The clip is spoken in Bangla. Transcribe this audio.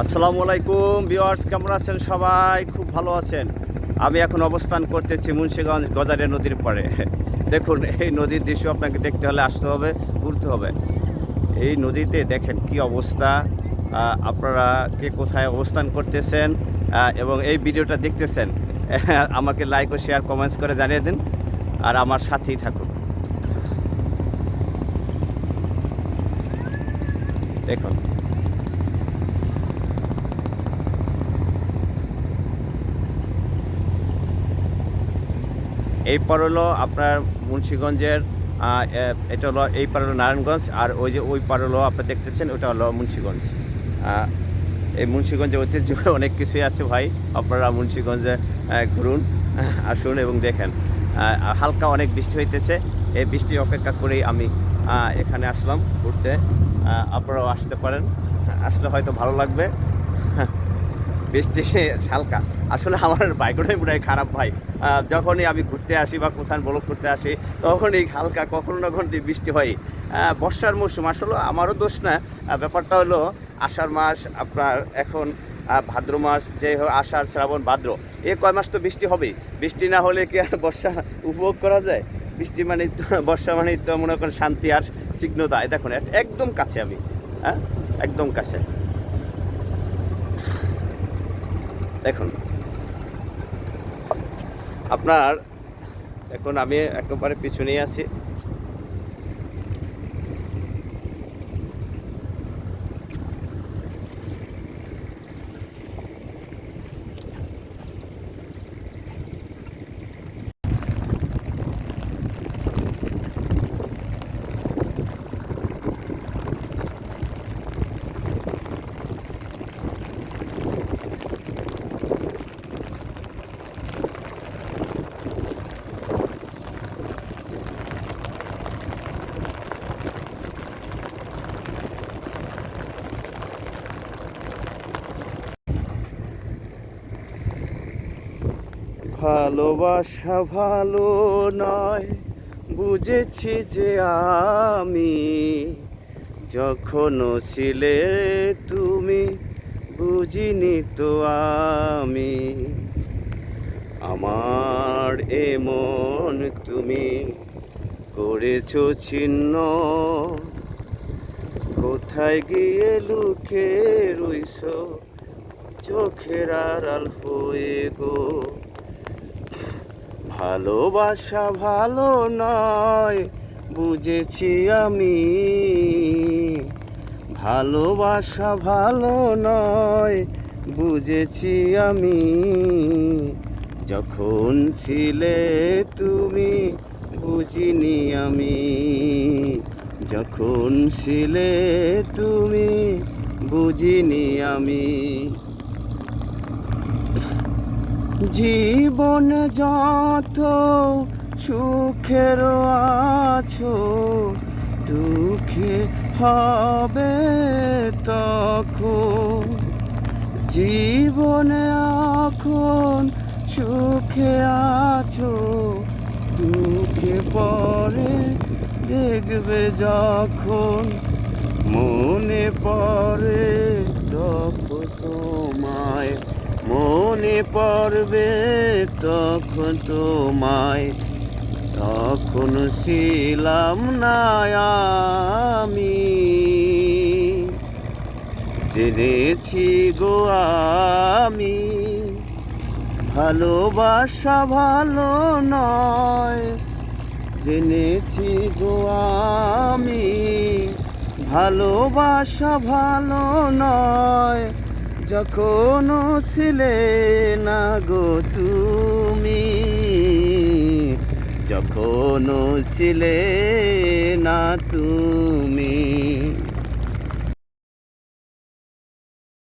আসসালামু আলাইকুম ভিউয়ার্স, কেমন আছেন সবাই? খুব ভালো আছেন। আমি এখন অবস্থান করতেছি মুন্সিগঞ্জ গজারিয়া নদীর পাড়ে। দেখুন, এই নদীর দৃশ্য আপনাকে দেখতে হলে আসতে হবে, ঘুরতে হবে। এই নদীতে দেখেন কি অবস্থা। আপনারা কে কোথায় অবস্থান করতেছেন এবং এই ভিডিওটা দেখতেছেন, আমাকে লাইক ও শেয়ার কমেন্টস করে জানিয়ে দিন আর আমার সাথেই থাকুন। দেখুন, এই পার হলো আপনার মুন্সিগঞ্জের, এটা হলো এই পার হলো নারায়ণগঞ্জ, আর ওই যে ওই পার হলো আপনারা দেখতেছেন ওটা হলো মুন্সিগঞ্জ। এই মুন্সিগঞ্জের ঐতিহ্য অনেক কিছুই আছে ভাই, আপনারা মুন্সিগঞ্জে ঘুরুন, আসুন এবং দেখেন। হালকা অনেক বৃষ্টি হইতেছে, এই বৃষ্টির অপেক্ষা করেই আমি এখানে আসলাম ঘুরতে। আপনারাও আসতে পারেন, আসলে হয়তো ভালো লাগবে। বৃষ্টি হালকা, আসলে আমার বাইকটাই মনে হয় খারাপ ভাই। যখনই আমি ঘুরতে আসি বা কোথাও ব্লগ করতে আসি, তখনই হালকা কখনো না কখনো বৃষ্টি হয়। বর্ষার মৌসুম, আসলে আমারও দোষ না। ব্যাপারটা হলো আষাঢ় মাস, আপনার এখন ভাদ্র মাস, যে আষাঢ় শ্রাবণ ভাদ্র, এই কয় মাস তো বৃষ্টি হবেই। বৃষ্টি না হলে কি আর বর্ষা উপভোগ করা যায়? বৃষ্টি মানে বর্ষা মানে তো মনে করেন শান্তি আর স্নিগ্ধতা। দেখুন একদম কাছে আমি, হ্যাঁ একদম কাছে। দেখুন আপনার, এখন আমি একেবারে পিছনেই আছি। ভালোবাসা ভালো নয় বুঝেছি যে আমি, যখনও ছিলে তুমি বুঝিনি তো আমি। আমার এমন তুমি করেছো ছিন্ন, কোথায় গিয়ে লুকে রইছো চোখের আড়াল হয়ে গো। ভালোবাসা ভালো নয় বুঝেছি আমি, ভালোবাসা ভালো নয় বুঝেছি আমি। যখন ছিলে তুমি বুঝিনি আমি, যখন ছিলে তুমি বুঝিনি আমি। জীবন যত সুখের আছো, দুঃখে হবে তখন। জীবনে এখন সুখে আছো, দুঃখে পরে দেখবে যখন। মনে পড়ে তখন তোমায়, মনে পড়বে তখন তোমায়। তখন ছিলাম না আমি, জেনেছি গো আমি। ভালোবাসা ভালো নয় জেনেছি গো আমি, ভালোবাসা ভালো নয় যখনও ছিলে না গো তুমি, যখনও ছিলে না তুমি।